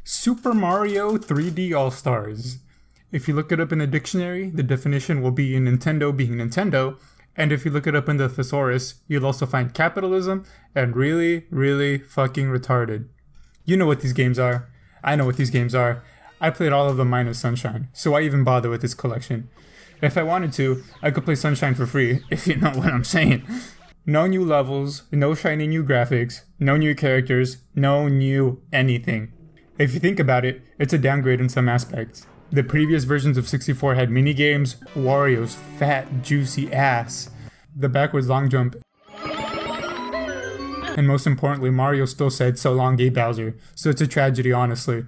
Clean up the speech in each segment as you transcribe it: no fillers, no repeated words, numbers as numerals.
Super Mario 3D All-Stars. If you look it up in the dictionary, the definition will be Nintendo being Nintendo, and if you look it up in the thesaurus, you'll also find capitalism and really, really fucking retarded. You know what these games are. I know what these games are. I played all of them minus Sunshine, so why even bother with this collection? If I wanted to, I could play Sunshine for free, if you know what I'm saying. No new levels, no shiny new graphics, no new characters, no new anything. If you think about it, it's a downgrade in some aspects. The previous versions of 64 had minigames, Wario's fat, juicy ass, the backwards long jump, and most importantly, Mario still said "So long, gay Bowser," so it's a tragedy, honestly.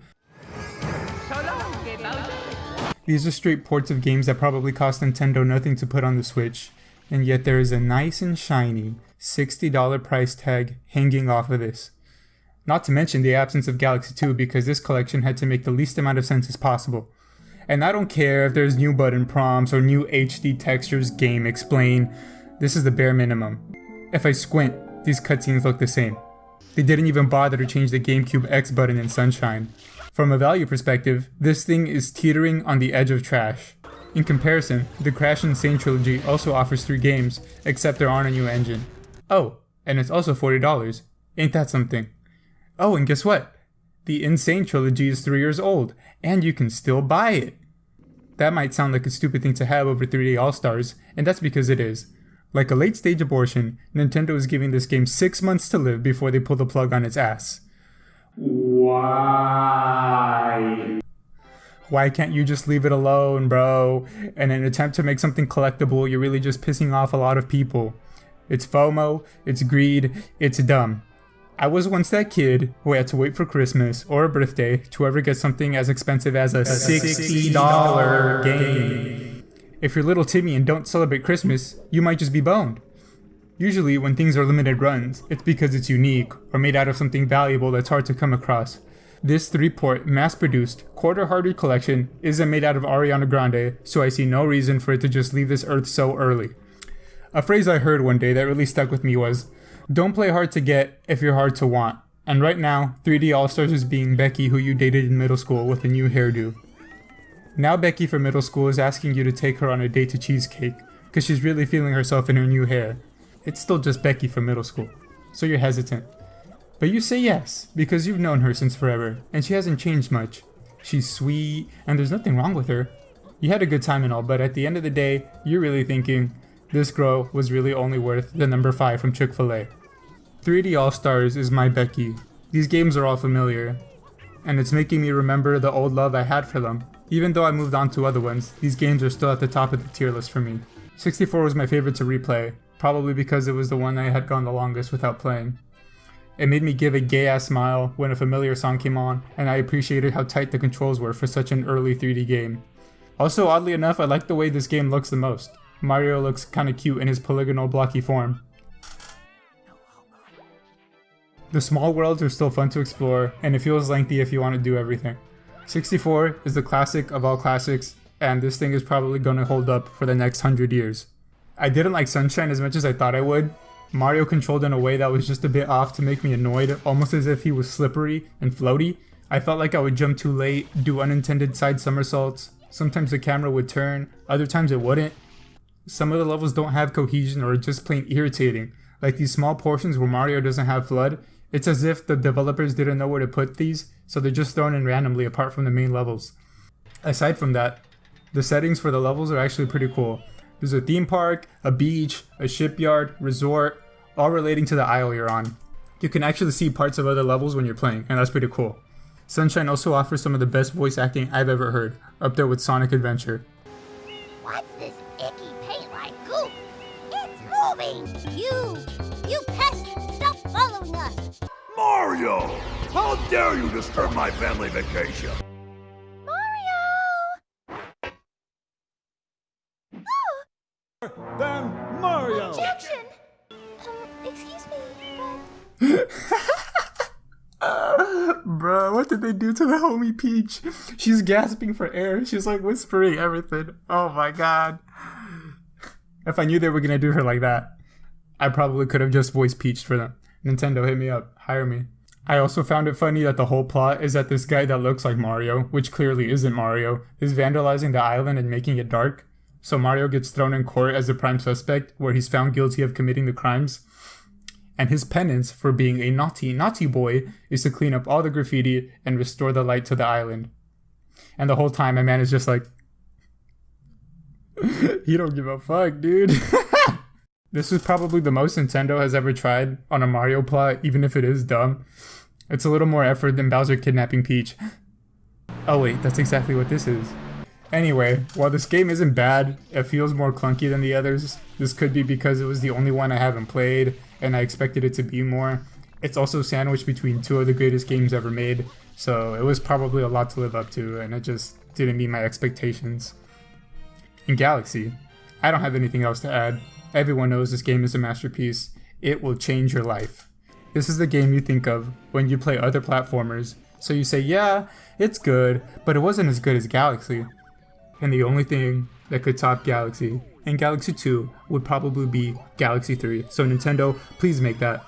These are straight ports of games that probably cost Nintendo nothing to put on the Switch, and yet there is a nice and shiny $60 price tag hanging off of this. Not to mention the absence of Galaxy 2 because this collection had to make the least amount of sense as possible. And I don't care if there's new button prompts or new HD textures game explain, this is the bare minimum. If I squint, these cutscenes look the same. They didn't even bother to change the GameCube X button in Sunshine. From a value perspective, this thing is teetering on the edge of trash. In comparison, the Crash N. Sane trilogy also offers 3 games, except they're on a new engine. Oh, and it's also $40. Ain't that something? Oh, and guess what? The N. Sane trilogy is 3 years old, and you can still buy it. That might sound like a stupid thing to have over 3D All-Stars, and that's because it is. Like a late-stage abortion, Nintendo is giving this game 6 months to live before they pull the plug on its ass. Why? Why can't you just leave it alone, bro? In an attempt to make something collectible, you're really just pissing off a lot of people. It's FOMO, it's greed, it's dumb. I was once that kid who had to wait for Christmas or a birthday to ever get something as expensive as a $60 game. If you're little Timmy and don't celebrate Christmas, you might just be boned. Usually when things are limited runs, it's because it's unique or made out of something valuable that's hard to come across. This 3-port, mass-produced, quarter-hearted collection isn't made out of Ariana Grande, so I see no reason for it to just leave this earth so early. A phrase I heard one day that really stuck with me was, "Don't play hard to get if you're hard to want." And right now, 3D All-Stars is being Becky who you dated in middle school with a new hairdo. Now Becky from middle school is asking you to take her on a date to cheesecake, because she's really feeling herself in her new hair. It's still just Becky from middle school, so you're hesitant. But you say yes, because you've known her since forever, and she hasn't changed much. She's sweet, and there's nothing wrong with her. You had a good time and all, but at the end of the day, you're really thinking, this girl was really only worth the number 5 from Chick-fil-A. 3D All-Stars is my Becky. These games are all familiar, and it's making me remember the old love I had for them. Even though I moved on to other ones, these games are still at the top of the tier list for me. 64 was my favorite to replay, probably because it was the one I had gone the longest without playing. It made me give a gay-ass smile when a familiar song came on, and I appreciated how tight the controls were for such an early 3D game. Also, oddly enough, I like the way this game looks the most. Mario looks kinda cute in his polygonal blocky form. The small worlds are still fun to explore, and it feels lengthy if you want to do everything. 64 is the classic of all classics, and this thing is probably gonna hold up for the next 100 years. I didn't like Sunshine as much as I thought I would. Mario controlled in a way that was just a bit off to make me annoyed, almost as if he was slippery and floaty. I felt like I would jump too late, do unintended side somersaults. Sometimes the camera would turn, other times it wouldn't. Some of the levels don't have cohesion or are just plain irritating. Like these small portions where Mario doesn't have FLUDD, it's as if the developers didn't know where to put these, so they're just thrown in randomly apart from the main levels. Aside from that, the settings for the levels are actually pretty cool. There's a theme park, a beach, a shipyard, resort, all relating to the isle you're on. You can actually see parts of other levels when you're playing, and that's pretty cool. Sunshine also offers some of the best voice acting I've ever heard, up there with Sonic Adventure. What's this icky paint-like goop? It's moving! You pest! Stop following us! Mario! How dare you disturb my family vacation? Than Mario! Objection! Excuse me, Bruh, what did they do to the homie Peach? She's gasping for air. She's like whispering everything. Oh my god. If I knew they were gonna do her like that, I probably could have just voiced Peach for them. Nintendo, hit me up. Hire me. I also found it funny that the whole plot is that this guy that looks like Mario, which clearly isn't Mario, is vandalizing the island and making it dark. So Mario gets thrown in court as the prime suspect, where he's found guilty of committing the crimes. And his penance for being a naughty, naughty boy is to clean up all the graffiti and restore the light to the island. And the whole time, my man is just like, you don't give a fuck, dude. This is probably the most Nintendo has ever tried on a Mario plot, even if it is dumb. It's a little more effort than Bowser kidnapping Peach. Oh wait, that's exactly what this is. Anyway, while this game isn't bad, it feels more clunky than the others. This could be because it was the only one I haven't played, and I expected it to be more. It's also sandwiched between two of the greatest games ever made, so it was probably a lot to live up to, and it just didn't meet my expectations. In Galaxy, I don't have anything else to add. Everyone knows this game is a masterpiece. It will change your life. This is the game you think of when you play other platformers, so you say, yeah, it's good, but it wasn't as good as Galaxy. And the only thing that could top Galaxy and Galaxy 2 would probably be Galaxy 3. So Nintendo, please make that.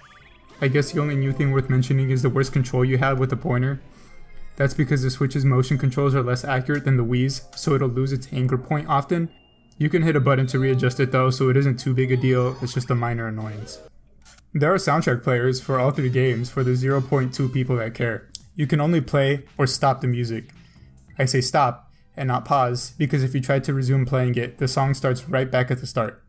I guess the only new thing worth mentioning is the worst control you have with the pointer. That's because the Switch's motion controls are less accurate than the Wii's, so it'll lose its anchor point often. You can hit a button to readjust it though, so it isn't too big a deal, it's just a minor annoyance. There are soundtrack players for all three games for the 0.2 people that care. You can only play or stop the music. I say stop and not pause, because if you try to resume playing it, the song starts right back at the start.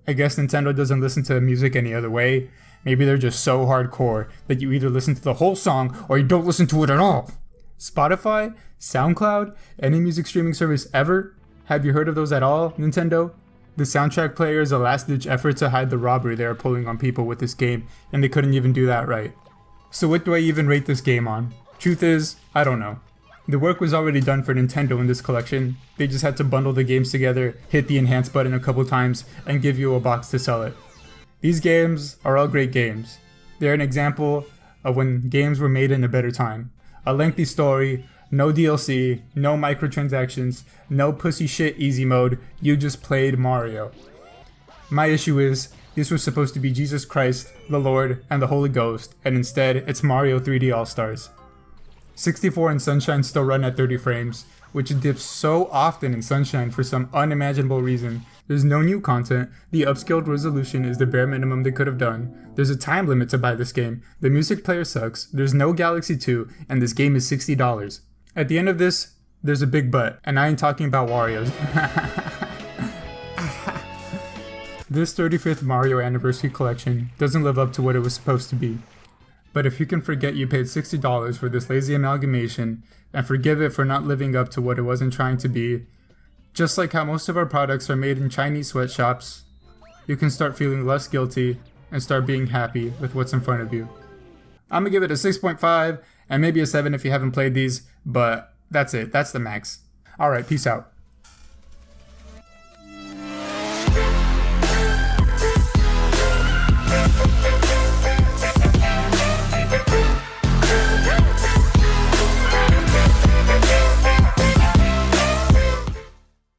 I guess Nintendo doesn't listen to music any other way. Maybe they're just so hardcore that you either listen to the whole song or you don't listen to it at all. Spotify, SoundCloud, any music streaming service ever? Have you heard of those at all, Nintendo? The soundtrack player is a last-ditch effort to hide the robbery they are pulling on people with this game, and they couldn't even do that right. So what do I even rate this game on? Truth is, I don't know. The work was already done for Nintendo in this collection. They just had to bundle the games together, hit the enhance button a couple times, and give you a box to sell it. These games are all great games. They're an example of when games were made in a better time. A lengthy story, no DLC, no microtransactions, no pussy shit easy mode, you just played Mario. My issue is, this was supposed to be Jesus Christ, the Lord, and the Holy Ghost, and instead, it's Mario 3D All-Stars. 64 and Sunshine still run at 30 frames, which dips so often in Sunshine for some unimaginable reason. There's no new content, the upscaled resolution is the bare minimum they could have done, there's a time limit to buy this game, the music player sucks, there's no Galaxy 2, and this game is $60. At the end of this, there's a big but, and I ain't talking about Wario's. This 35th Mario Anniversary Collection doesn't live up to what it was supposed to be. But if you can forget you paid $60 for this lazy amalgamation, and forgive it for not living up to what it wasn't trying to be, just like how most of our products are made in Chinese sweatshops, you can start feeling less guilty and start being happy with what's in front of you. I'm gonna give it a 6.5 and maybe a 7 if you haven't played these, but that's it, that's the max. Alright, peace out.